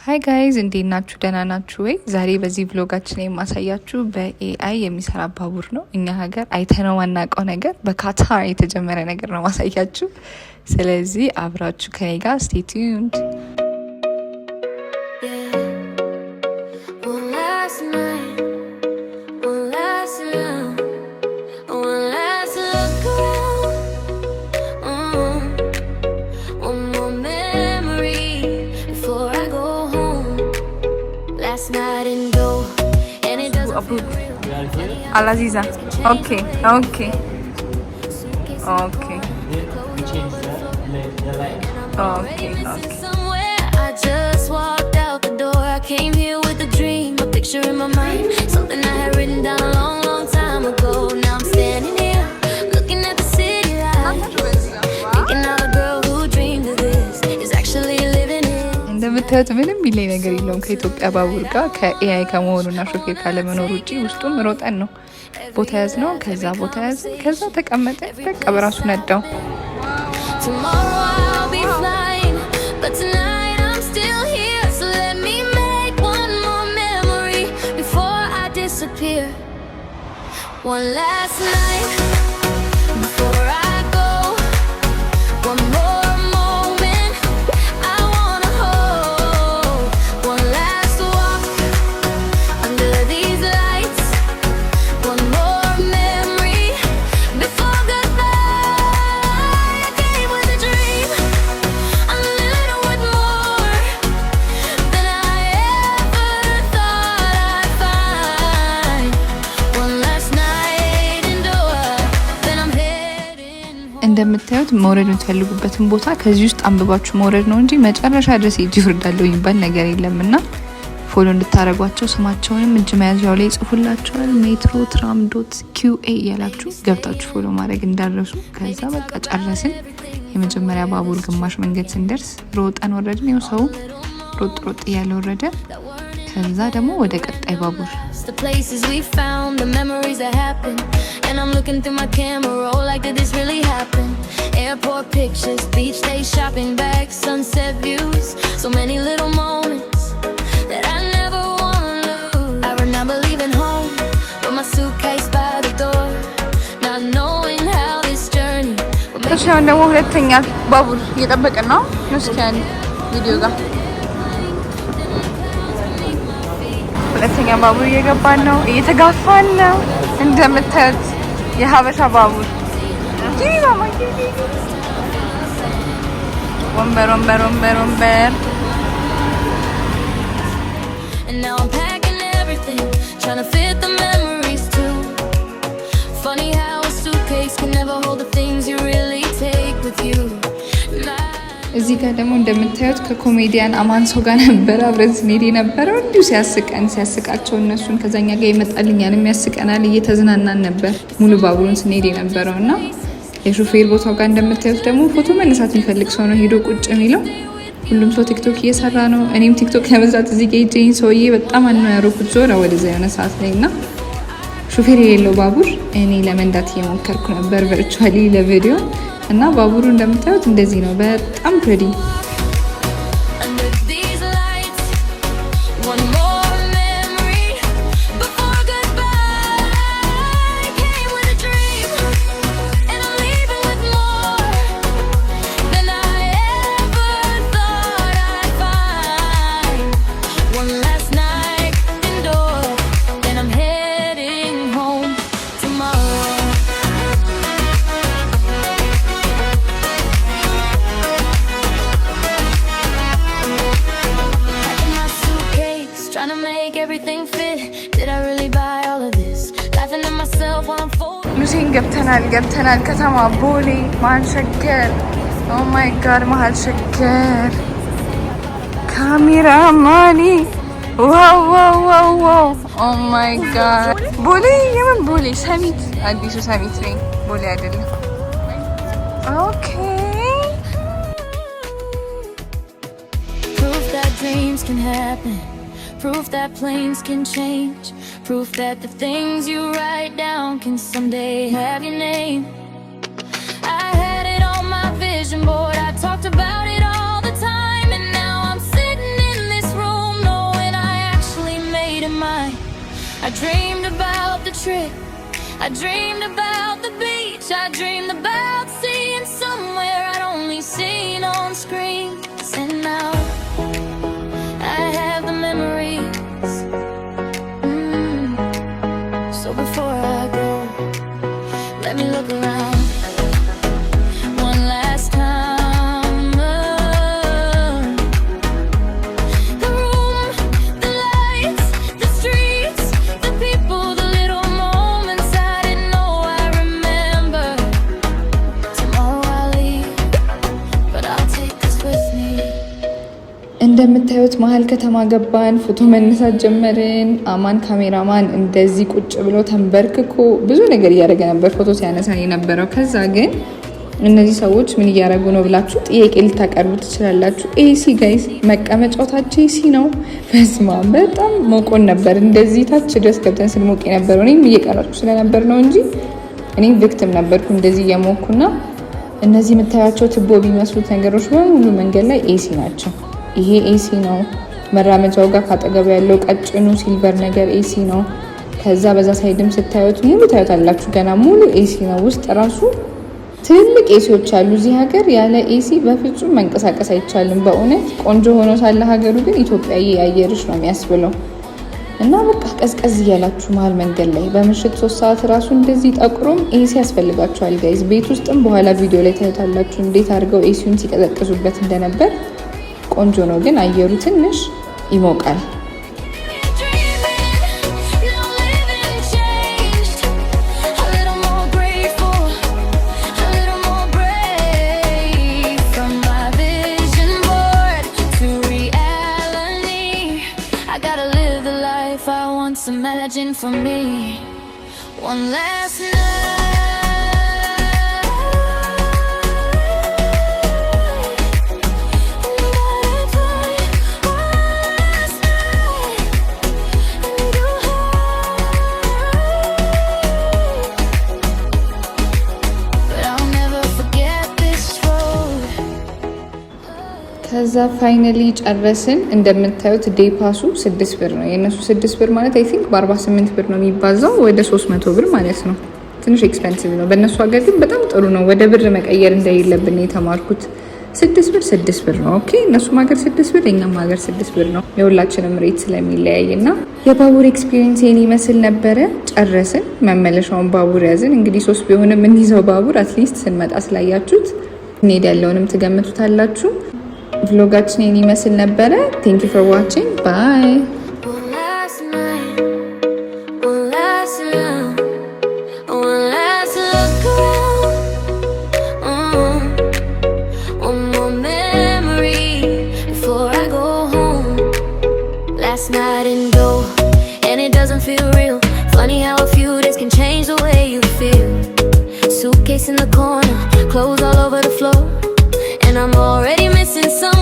ሃይ ጋይዝ እንዴት ናችሁ? ደህና ናችሁ ወይ? ዛሬ በዚህ ቭሎጋችን የማሳያችሁ በኤአይ የሚሰራ ባቡር ነው። እኛ ሀገር አይተነው ዋናቀው ነገር በካታር የተጀመረ ነገር ነው ማሳያችሁ። ስለዚህ አብራችሁ ከኔ ጋር ስቴይ ቲዩንድ። Alaziza. Okay. Okay. Okay. Okay. I just walked out the door. I came here with a dream, a picture in my mind, something I had written down a long, long time ago. Now I'm standing here, looking at the city lights, thinking how the girl who dreamed of this is actually living it. እንደምታዩት ምንም ሚለይ ነገር የለውም ከኢትዮጵያ ባቡር ጋር ከኤአይ ከመሆኑና ሾፌር ካለመኖር ውጪ ውስጡም ሮጠን ነው ቦታ ያዝ ነው። ከዛ ቦታ ያዝ ከዛ ተቀመጠ በቃ በራሱ ነዳው። One last night before I go, one more moment I wanna hold, one last walk under these lights, one more memory before goodbye. I came with a dream, I'm living with more than I ever thought I'd find. One last night. እንደምታዩት መውረድ የምትፈልጉበትን ቦታ ከዚህ ውስጥ አንብባችሁ መውረድ ነው እንጂ መጨረሻ ድረስ እጅ ይወርዳል የሚባል ነገር የለምና ፎሎ እንድታረጓቸው ስማቸውንም እጅ መያዣው ላይ ጽፉላችኋል። ሜትሮ ትራም ዶት ኪዩኤ እያላችሁ ገብታችሁ ፎሎ ማድረግ እንዳረሱ። ከዛ በቃ ጨረስን። የመጀመሪያ ባቡር ግማሽ መንገድ ስንደርስ ሮጠን ወረድን። ይኸው ሰው ሮጥ ሮጥ እያለ ወረደ። ከዛ ደግሞ ወደ ቀጣይ ባቡር the places we found, the memories that happened, and I'm looking through my camera roll like did this really happen? Airport pictures, beach day shopping bags, sunset views, so many little moments that I never wanna lose. I remember leaving home with my suitcase by the door, not knowing how this journey would make me. ደግሞ ሁለተኛ ባቡር እየጠበቅን ነው። እስኪ ቪዲዮ ጋር ሁለተኛ ባቡር እየገባን ነው፣ እየተጋፋን ነው። እንደምታዩት የሀበሻ ባቡር ወንበር ወንበር ወንበር ወንበር። And now I'm packing everything, trying to fit the memories too. Funny how a suitcase can never hold the things you really take with you. እዚህ ጋር ደግሞ እንደምታዩት ከኮሜዲያን አማንሶ ጋር ነበር አብረን ስንሄድ የነበረው። እንዲሁ ሲያስቃቸው እነሱን ከዛኛ ጋር ይመጣልኛል የሚያስቀናል። እየተዝናናን ነበር ሙሉ ባቡሩን ስንሄድ የነበረውና የሾፌር ቦታው ጋር እንደምታዩት ደግሞ ፎቶ መነሳት የሚፈልግ ሰው ነው ሄዶ ቁጭ የሚለው። ሁሉም ሰው ቲክቶክ እየሰራ ነው። እኔም ቲክቶክ ለመስራት እዚህ ጋር ሄጄ ሰውዬ በጣም ያሮኩት ዞራ ወደዛ የሆነ ሰዓት ላይና ሾፌር የሌለው ባቡር እኔ ለመንዳት እየሞከርኩ ነበር ቨርቹዋሊ ለቪዲዮ። እና ባቡሩ እንደምታዩት እንደዚህ ነው፣ በጣም ፕሬዲ። ሉሲን ገብተናል ከተማ ቦሌ መሀል ሸገር። ኦ ማይ ጋድ መሀል ሸገር ካሜራ ማኒ ዋው ዋው ዋው ዋው ኦ ማይ ጋድ ቦሌ የምን ቦሌ ሰሚት አዲሱ ሰሚት ነኝ ቦሌ አይደለም። ኦኬ proof that dreams can happen, proof that planes can change, proof that the things you write down can someday have your name. I had it on my vision board, I talked about it all the time, and now I'm sitting in this room I dreamed about the trip, I dreamed about the beach, I dreamed about seeing somewhere I'd only seen on screens. And now I have the memories. So before I go, let me look around one last time. The room, the lights, the streets, the people, the little moments I didn't know I remember. Tomorrow I'll leave, but I'll take this with me. እንደምታዩት መሀል ከተማ ገባን፣ ፎቶ መነሳት ጀመርን። አማን ካሜራማን እንደዚህ ቁጭ ብሎ ተንበርክኮ ብዙ ነገር እያደረገ ነበር ፎቶ ሲያነሳ የነበረው። ከዛ ግን እነዚህ ሰዎች ምን እያደረጉ ነው ብላችሁ ጥያቄ ልታቀርቡ ትችላላችሁ። ኤሲ ጋይስ፣ መቀመጫው ታች ኤሲ ነው። በስማ በጣም ሞቆን ነበር። እንደዚህ ታች ድረስ ገብተን ስንሞቅ የነበረው እኔም እየቀረጥኩ ስለነበር ነው እንጂ እኔም ቪክቲም ነበርኩ እንደዚህ እየሞኩና። እነዚህ የምታያቸው ትቦ ቢመስሉት ነገሮች በሙሉ መንገድ ላይ ኤሲ ናቸው። ይሄ ኤሲ ነው። መራመጃው ጋር ካጠገቡ ያለው ቀጭኑ ሲልቨር ነገር ኤሲ ነው። ከዛ በዛ ሳይድም ስታዩት ሙሉ ታዩታላችሁ፣ ገና ሙሉ ኤሲ ነው። ውስጥ ራሱ ትልልቅ ኤሲዎች አሉ። እዚህ ሀገር ያለ ኤሲ በፍጹም መንቀሳቀስ አይቻልም። በእውነት ቆንጆ ሆኖ ሳለ ሀገሩ ግን ኢትዮጵያዊ አየርሽ ነው የሚያስብለው። እና በቃ ቀዝቀዝ እያላችሁ መሀል መንገድ ላይ በምሽት 3 ሰዓት ራሱ እንደዚህ ጠቁሮም ኤሲ ያስፈልጋችኋል ጋይዝ። ቤት ውስጥም በኋላ ቪዲዮ ላይ ታዩታላችሁ እንዴት አድርገው ኤሲውን ሲቀዘቅዙበት እንደነበር። ቆንጆ ነው ግን አየሩ ትንሽ ይሞቃል። Imagine for me one last night. ከዛ ፋይናሊ ጨረስን። እንደምታዩት ዴይ ፓሱ 6 ብር ነው። የእነሱ 6 ብር ማለት አይ ቲንክ በ48 ብር ነው የሚባዛው፣ ወደ 300 ብር ማለት ነው። ትንሽ ኤክስፔንሲቭ ነው። በእነሱ ሀገር ግን በጣም ጥሩ ነው። ወደ ብር መቀየር እንደሌለብን የተማርኩት። 6 ብር 6 ብር ነው። ኦኬ እነሱም ሀገር 6 ብር፣ የኛም ሀገር 6 ብር ነው። የሁላችንም ሬት ስለሚለያይ እና የባቡር ኤክስፒሪየንስ ይሄን ይመስል ነበረ። ጨረስን። መመለሻውን ባቡር ያዝን። እንግዲህ 3 ቢሆንም እንይዘው ባቡር አትሊስት ስንመጣ ስላያችሁት እንሄድ ያለውንም ትገምቱታላችሁ። vlogaችን ይሄን ይመስል ነበረ። thank you for watching, bye. Last night in Doha, and it doesn't feel real. Funny how a few days can change the way you feel. Suitcase in the corner, clothes all over the floor, and I'm already missing some.